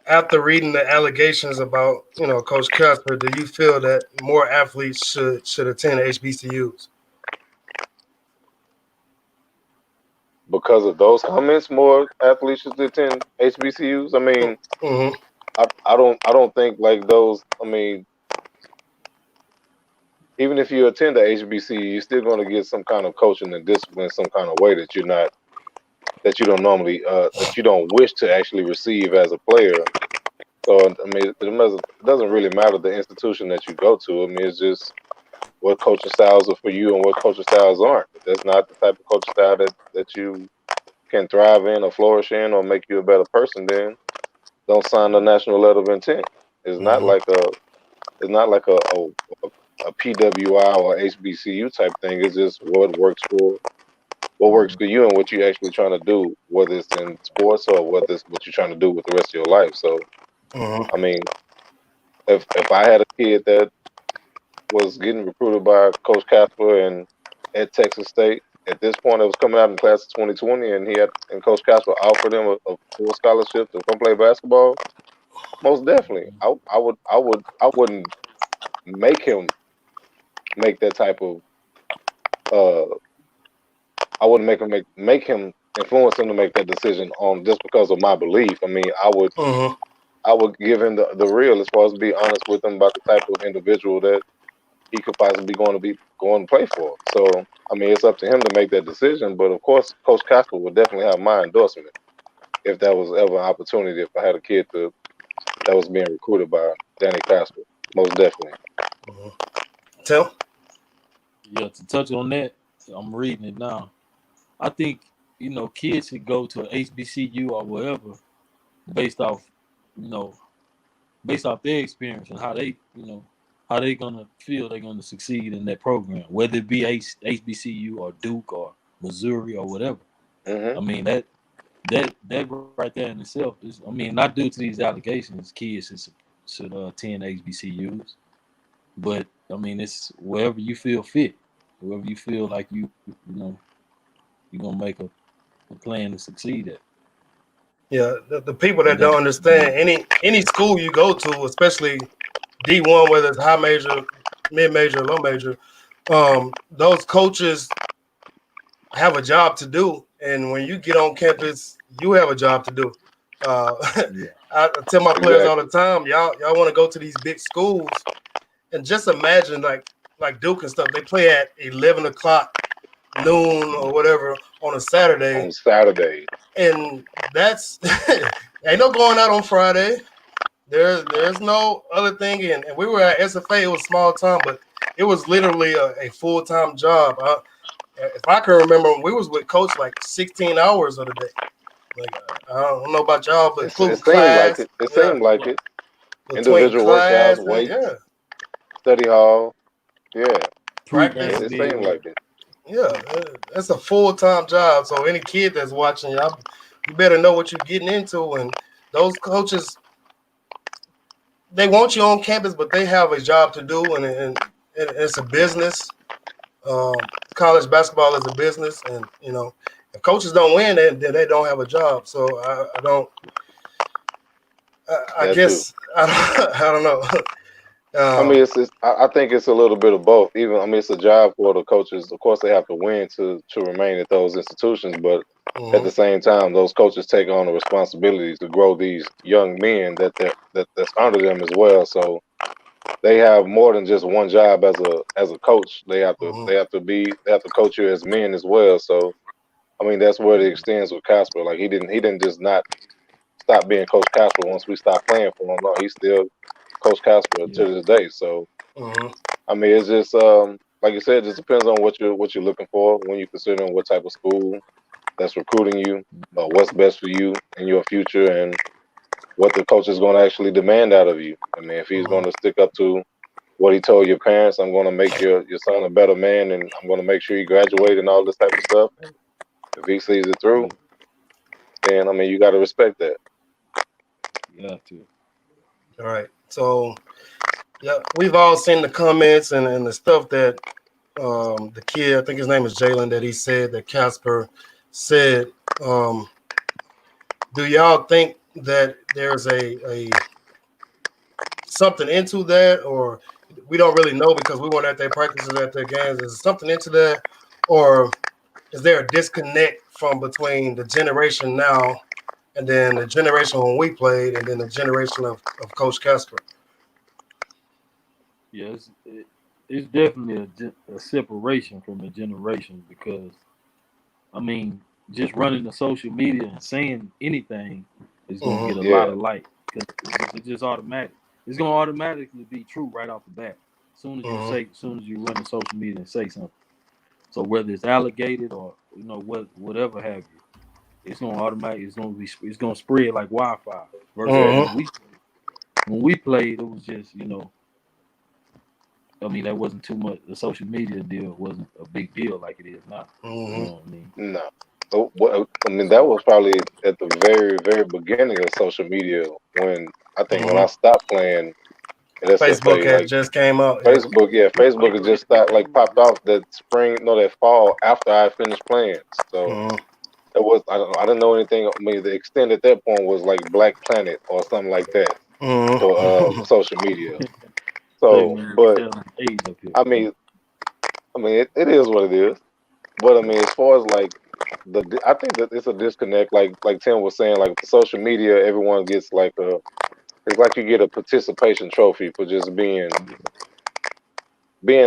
after reading the allegations about, Coach Kaspar, do you feel that more athletes should attend HBCUs? Because of those comments, more athletes should attend HBCUs. I mean, I don't think like those. I mean, even if you attend the HBCU, you're still going to get some kind of coaching and discipline, some kind of way that you don't normally, that you don't wish to actually receive as a player. So I mean, it doesn't really matter the institution that you go to. I mean, it's just what coaching styles are for you and what coaching styles aren't. If that's not the type of coaching style that you can thrive in or flourish in or make you a better person, then don't sign the national letter of intent. It's not like a PWI or HBCU type thing. It's just what works for you and what you're actually trying to do, whether it's in sports or whether it's what you're trying to do with the rest of your life. So, I mean, if I had a kid that was getting recruited by Coach Kaspar and at Texas State, at this point, it was coming out in class of 2020, and Coach Kaspar offered him a full scholarship to come play basketball. Most definitely, I wouldn't make him make that type of. I wouldn't make him influence him to make that decision on just because of my belief. I mean, I would give him the real as far as be honest with him about the type of individual that he could possibly going to play for. So, I mean, it's up to him to make that decision. But of course, Coach Kaspar would definitely have my endorsement if that was ever an opportunity. If I had a kid that was being recruited by Danny Kaspar, most definitely. Tim? Yeah, to touch on that, I'm reading it now. I think, kids should go to an HBCU or whatever based off their experience and how they, how they gonna feel they're gonna succeed in that program, whether it be HBCU or Duke or Missouri or whatever. I mean that right there in itself is, I mean, not due to these allegations, kids should attend HBCUs, but I mean it's wherever you feel fit, wherever you feel like you're gonna make a plan to succeed at. Yeah, the people that don't understand, any school you go to, especially D1, whether it's high major, mid major, low major, those coaches have a job to do, and when you get on campus, you have a job to do. I tell my players all the time, y'all want to go to these big schools, and just imagine like Duke and stuff. They play at 11 o'clock, noon or whatever on a Saturday. And that's ain't no going out on Friday. There's no other thing. And we were at SFA. It was small time, but it was literally a full-time job. If I can remember, we was with Coach like 16 hours of the day. Like, I don't know about y'all, but including class. It seemed like it. Individual workouts, weights, study hall. Yeah. Practice. It seemed like it. Yeah, that's a full-time job. So any kid that's watching you better know what you're getting into. And those coaches, they want you on campus, but they have a job to do, and it's a business. College basketball is a business, and if coaches don't win, then they don't have a job. So I don't. I That's true. guess I don't know. I mean, I think it's a little bit of both. Even I mean, it's a job for the coaches. Of course, they have to win to remain at those institutions, but at the same time, those coaches take on the responsibility to grow these young men that's under them as well. So they have more than just one job as a coach. They have to coach you as men as well. So I mean, that's where it extends with Casper. Like he didn't just not stop being Coach Casper once we stopped playing for him. No, he's still Coach Casper Yeah. to this day. So I mean, it's just like you said, it just depends on what you're looking for when you're considering what type of school that's recruiting you, what's best for you in your future, and what the coach is going to actually demand out of you. I mean, if he's going to stick up to what he told your parents, I'm going to make your son a better man, and I'm going to make sure he graduates and all this type of stuff. And if he sees it through, then I mean, you got to respect that. Yeah, too. All right. So yeah, we've all seen the comments and the stuff that the kid, I think his name is Jalen, that he said that Casper said. Do y'all think that there's a something into that, or we don't really know because we weren't at their practices, at their games? Is there something into that, or is there a disconnect from between the generation now and then the generation when we played and then the generation of Coach Casper? Yeah, it's definitely a separation from the generation because I mean, just running the social media and saying anything is gonna get a lot Yeah, of like because it's just automatic. It's gonna automatically be true right off the bat. As soon as you run the social media and say something. So whether it's allocated or whatever have you, it's gonna automatically it's gonna spread like wildfire. Versus when we played, it was just I mean that wasn't too much. The social media deal wasn't a big deal like it is now. You know what I mean? no. So, I mean, that was probably at the very, very beginning of social media when I think when I stopped playing Facebook SFA, had like just came out. Facebook, yeah, Facebook had just started like popped off that spring, no, that fall after I finished playing. So it was I didn't know anything. I mean, the extent at that point was like Black Planet or something like that for social media. Say So, man, but tell them age up here. I mean, it is what it is. But I mean, as far as like I think that it's a disconnect. Like Tim was saying, like the social media, everyone gets like it's like you get a participation trophy for just being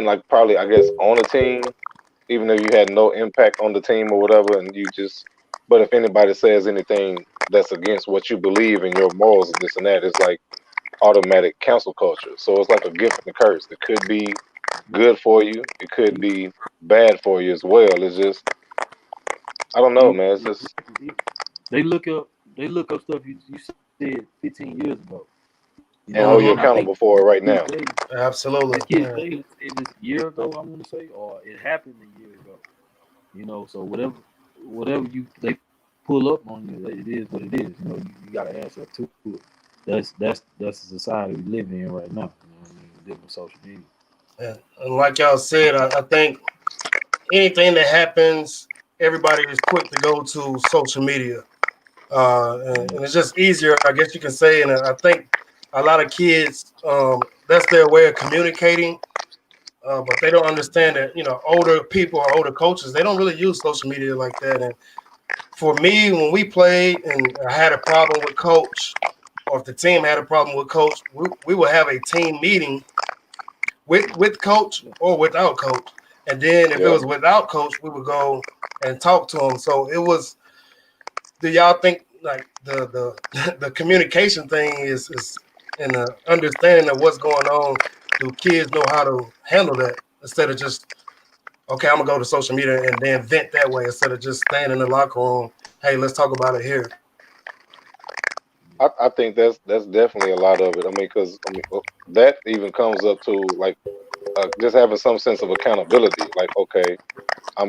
like probably I guess on a team, even if you had no impact on the team or whatever, and you just. But if anybody says anything that's against what you believe in your morals and this and that, it's like automatic cancel culture. So it's like a gift and a curse. It could be good for you. It could be bad for you as well. It's just I don't know, They man. It's just they look up stuff you said 15 years ago. and hold you And I think accountable for it right now. Absolutely. the kids they said this a year ago, I want to say, or it happened a year ago. So whatever they pull up on you, it is what it is. You got to answer to it. That's the society we live in right now. What I mean? We live with social media. And like y'all said, I think anything that happens, everybody is quick to go to social media. And it's just easier, I guess you can say. And I think a lot of kids, that's their way of communicating. But they don't understand that, older people or older coaches, they don't really use social media like that. And for me, when we played and I had a problem with coach, or if the team had a problem with coach, we would have a team meeting with coach or without coach. And then if it Yeah, was without coach, we would go and talk to him. So it was. Do y'all think like the communication thing is and the understanding of what's going on? Do kids know how to handle that instead of just okay, I'm gonna go to social media and then vent that way instead of just staying in the locker room? Hey, let's talk about it here. I think that's definitely a lot of it. I mean, because that even comes up to like just having some sense of accountability. Like, okay, I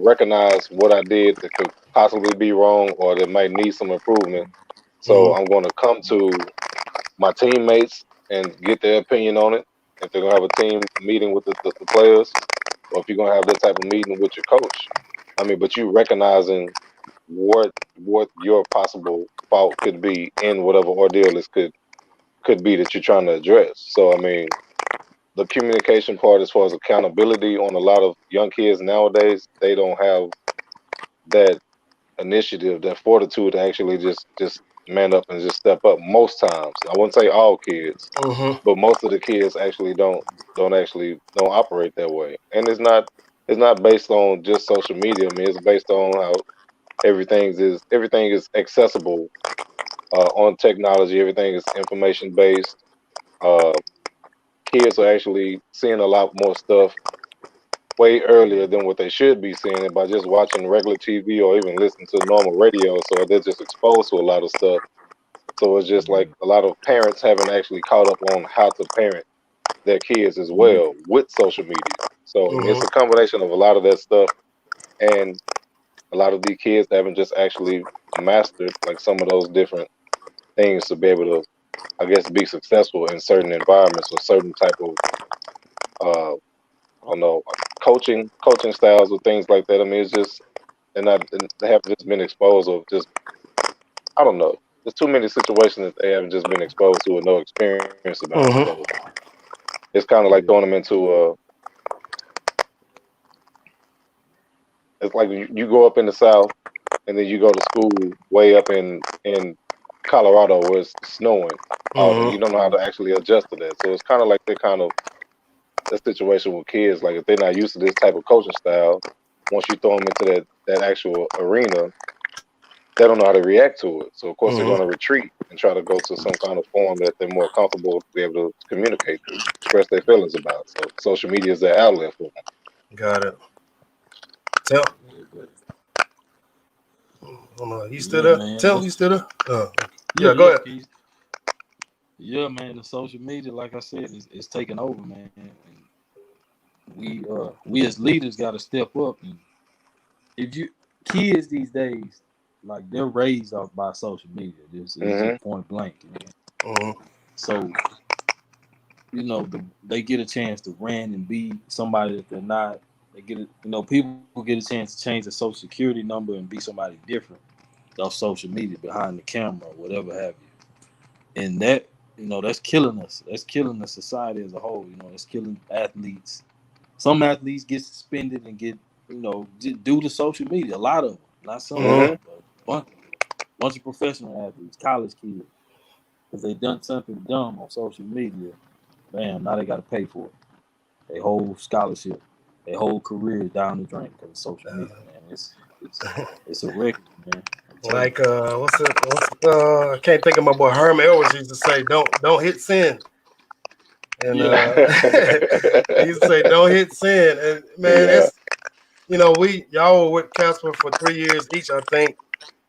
recognize what I did that could possibly be wrong or that might need some improvement. So I'm going to come to my teammates and get their opinion on it. If they're gonna have a team meeting with the players, or if you're gonna have that type of meeting with your coach, I mean, but you recognizing what your possible fault could be in whatever ordeal this could be that you're trying to address. So I mean, the communication part as far as accountability on a lot of young kids nowadays, they don't have that initiative, that fortitude to actually just man up and just step up most times. I wouldn't say all kids, but most of the kids actually don't operate that way. And it's not based on just social media. I mean, it's based on how everything is accessible on technology. Everything is information based. Uh, Kids are actually seeing a lot more stuff way earlier than what they should be seeing it by just watching regular TV or even listening to normal radio. So they're just exposed to a lot of stuff. So it's just like a lot of parents haven't actually caught up on how to parent their kids as well with social media. So I mean, it's a combination of a lot of that stuff, and a lot of these kids haven't just actually mastered like some of those different things to be able to, I guess, be successful in certain environments or certain type of I don't know, coaching styles or things like that. I mean, it's just they haven't just been exposed of just, I don't know. There's too many situations that they haven't just been exposed to or no experience about. So it's kind of like throwing them into it's like you go up in the South and then you go to school way up in Colorado where it's snowing often. You don't know how to actually adjust to that. So it's kind of like that situation with kids. Like if they're not used to this type of coaching style, once you throw them into that actual arena, they don't know how to react to it. So of course they're going to retreat and try to go to some kind of form that they're more comfortable to be able to communicate through, express their feelings about. So social media is their outlet for them. Got it. Tell. You still there? Man, Tell, you still there? Yeah, go ahead. Yeah, man, the social media, like I said, is taking over, man. And we as leaders got to step up. And if you kids these days, like they're raised off by social media, it's just point blank. So they get a chance to rant and be somebody that they're not. They get people get a chance to change their social security number and be somebody different off social media behind the camera or whatever have you. And that that's killing us. That's killing the society as a whole. It's killing athletes. Some athletes get suspended and get due to social media. A lot of them, not some, but bunch of professional athletes, college kids, because they done something dumb on social media. Bam, now they got to pay for it. Their whole scholarship, their whole career down the drain because of social media, man. It's a record, man. Like I can't think of my boy Herman Edwards used to say, don't hit send. And he used to say, don't hit send. And man, it's y'all were with Kaspar for 3 years each, I think.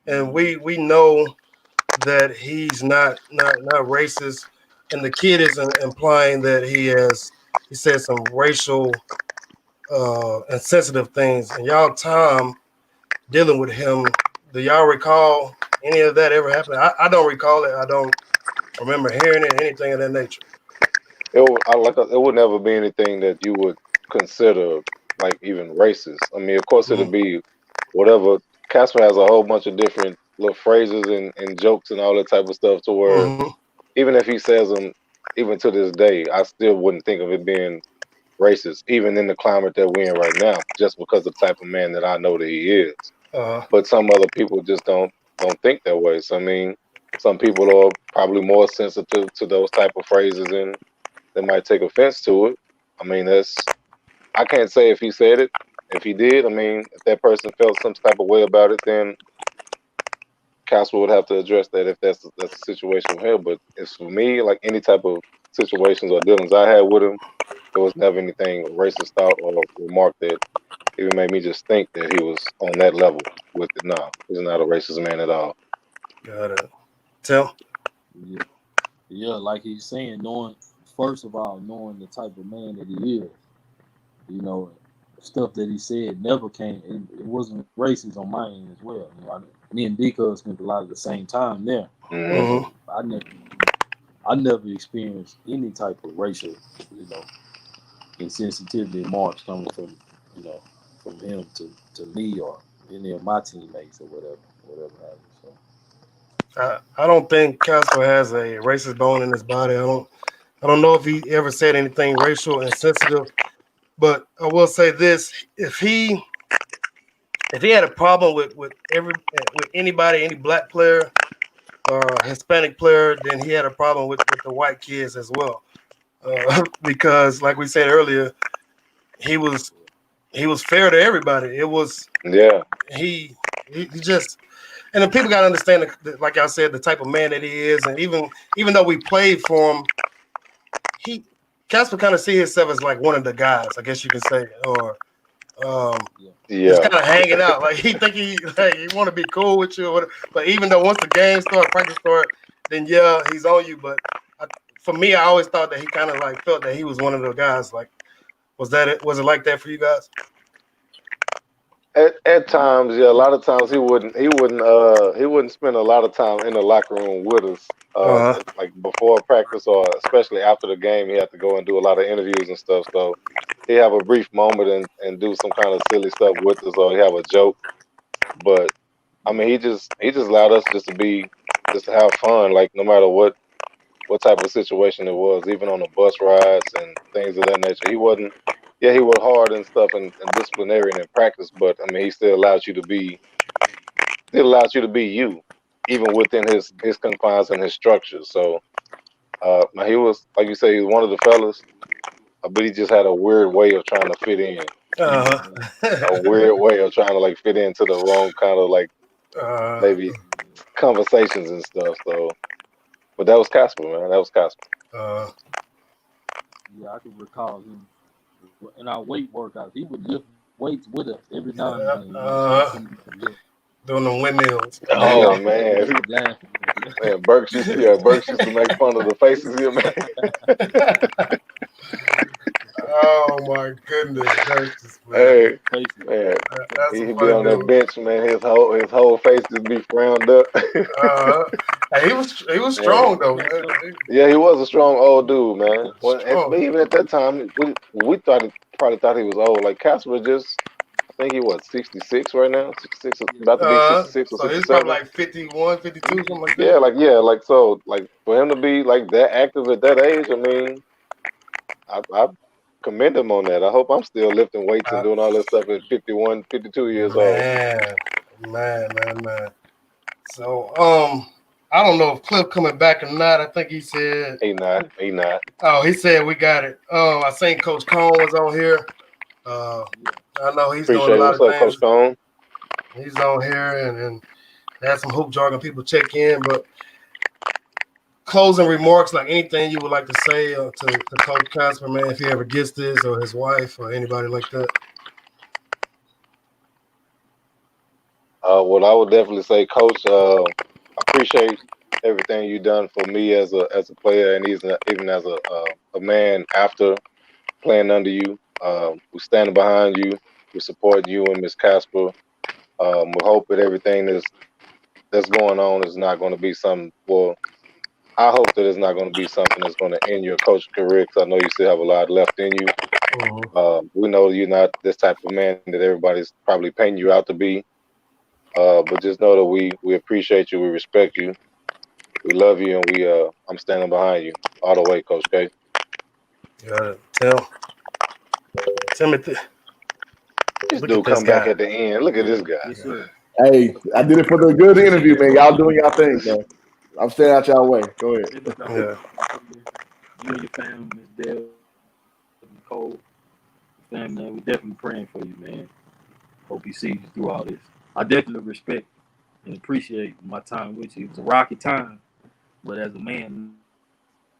And we know that he's not racist. And the kid is implying that he said some racial and sensitive things. And y'all time dealing with him, do y'all recall any of that ever happening? I don't recall it. I don't remember hearing it, anything of that nature. It would never be anything that you would consider like even racist. I mean, of course, it'll be whatever. Kaspar has a whole bunch of different little phrases and jokes and all that type of stuff to where even if he says them, even to this day, I still wouldn't think of it being racist, even in the climate that we're in right now, just because of the type of man that I know that he is. But some other people just don't think that way. So I mean, some people are probably more sensitive to those type of phrases and they might take offense to it. I mean, I can't say if he said it. If he did, I mean, if that person felt some type of way about it, then Kaspar would have to address that if that's the situation with him. But it's for me, like any type of situations or dealings I had with him, there was never anything racist thought or remark that even made me just think that he was on that level with it. No, he's not a racist man at all. Got it. Tell. Yeah, like he's saying, knowing first of all, knowing the type of man that he is, you know, stuff that he said never came. It wasn't racist on my end as well. You know, me and D-Cuz spent a lot of the same time there. Mm-hmm. I never experienced any type of racial, you know, insensitivity remarks coming from, you know, from him to me or any of my teammates or whatever happened. So I don't think Kaspar has a racist bone in his body. I don't know if he ever said anything racial insensitive, but I will say this: if he had a problem with anybody, any black player or Hispanic player, then he had a problem with the white kids as well. Because, like we said earlier, he was fair to everybody. It was he just. And then people got to understand, like I said, the type of man that he is, and even though we played for him, Kaspar kind of see himself as like one of the guys, I guess you can say, or just kind of hanging out. Like he think he want to be cool with you, or whatever. But even though once the game start, practice start, then he's on you. But for me, I always thought that he kind of like felt that he was one of the guys. Like, was it like that for you guys? At times, a lot of times he wouldn't spend a lot of time in the locker room with us, like before practice or especially after the game. He had to go and do a lot of interviews and stuff. So he have a brief moment and do some kind of silly stuff with us, or he have a joke. But I mean, he just allowed us just to have fun, like no matter what type of situation it was, even on the bus rides and things of that nature. He wasn't. Yeah, he was hard and stuff and disciplinary and in practice, but I mean, he still allows you to be you, even within his confines and his structures. So he was, like you say, he was one of the fellas, but he just had a weird way of trying to fit in. A weird way of trying to like fit into the wrong kind of like maybe conversations and stuff. So, but that was Kaspar, man. That was Kaspar. I can recall him in our weight workouts. He would lift weights with us every now and then. Doing them windmills. Oh man, man, Burks used to make fun of the faces he made. Oh my goodness gracious, man. Hey, man, he'd be on that bench, man. His whole face just be frowned up. He was strong though. Man. Yeah, he was a strong old dude, man. Well, even at that time, we probably thought he was old. Like Kaspar I think he was 66 right now. 66, about to be 66 or 67. So he's probably like 51, 52, something like that. Like for him to be like that active at that age, I mean, I commend him on that. I hope I'm still lifting weights and doing all this stuff at 51, 52 years old. Man. So I don't know if Cliff coming back or not. I think he said he not. Oh, he said we got it. I seen Coach Cone was on here. I know he's doing a lot of things. Coach Cone? He's on here and had some Hoop Jargon people check in. But closing remarks, like anything you would like to say to Coach Kaspar, man, if he ever gets this, or his wife, or anybody like that. Well, I would definitely say, Coach, I appreciate everything you've done for me as a player, and even as a man after playing under you. We're standing behind you. We support you and Miss Kaspar. We hope that everything that's going on is not going to be something. Well, I hope that it's not going to be something that's going to end your coaching career, because I know you still have a lot left in you. We know you're not this type of man that everybody's probably painting you out to be. But just know that we appreciate you, we respect you, we love you, and I'm standing behind you all the way, Coach K. Got it. Timothy. This dude come back at the end. Look at this guy. Hey, I did it for the good interview, man. Y'all doing y'all thing, man. I'm staying out y'all way. Go ahead. You and your family, Miss Deb, Nicole, family, man, we're definitely praying for you, man. Hope you see you through all this. I definitely respect and appreciate my time with you. It was a rocky time, but as a man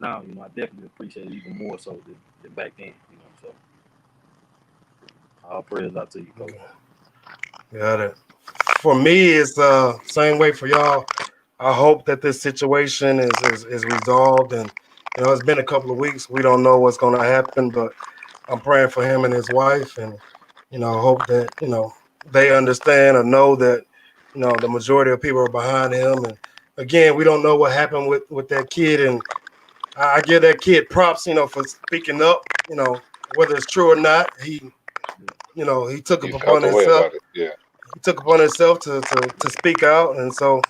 now, I definitely appreciate it even more so than back then, so all prayers out to you, Coach. Got it. For me, it's the same way for y'all. I hope that this situation is resolved and It's been a couple of weeks. We don't know what's going to happen, but I'm praying for him and his wife, and hope that they understand or know that the majority of people are behind him. And again, we don't know what happened with that kid, and I give that kid props, for speaking up. Whether it's true or not, he took He it felt upon the way himself. about it. Yeah. He took upon himself to speak out, and so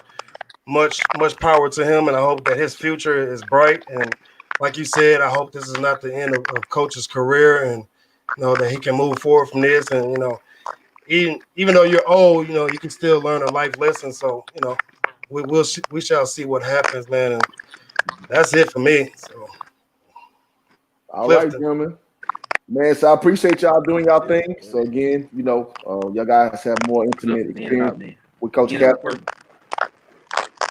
much power to him. And I hope that his future is bright. And like you said, I hope this is not the end of Coach's career, and that he can move forward from this. And even though you're old, you can still learn a life lesson. So we shall see what happens, man. And that's it for me. So All right, Clifton. gentlemen. Man, so I appreciate y'all doing y'all thing. So again, y'all guys have more intimate experience with Coach Kaspar.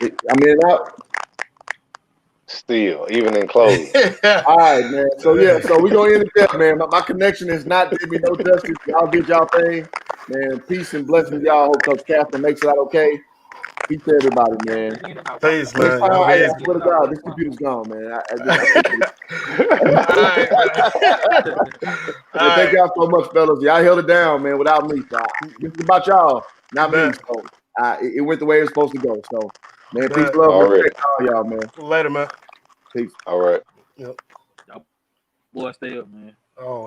I mean, Still, even in closing. all right, man. So so we're gonna end it there, man. My connection is not did me no justice. Y'all did y'all thing, man. Peace and blessings, y'all. Hope Coach Kaspar makes it out okay. Peace to everybody, man. Peace, Next man. time, Y'all I be swear to God, this computer's gone, man. All right, man. Thank y'all so much, fellas. Y'all held it down, man, without me. So this is about y'all, not me. So it went the way it's supposed to go. So, man, peace, love, Already. respect to all y'all, man. Later, man. Peace. All right. Yep. Boy, stay up, man. Oh.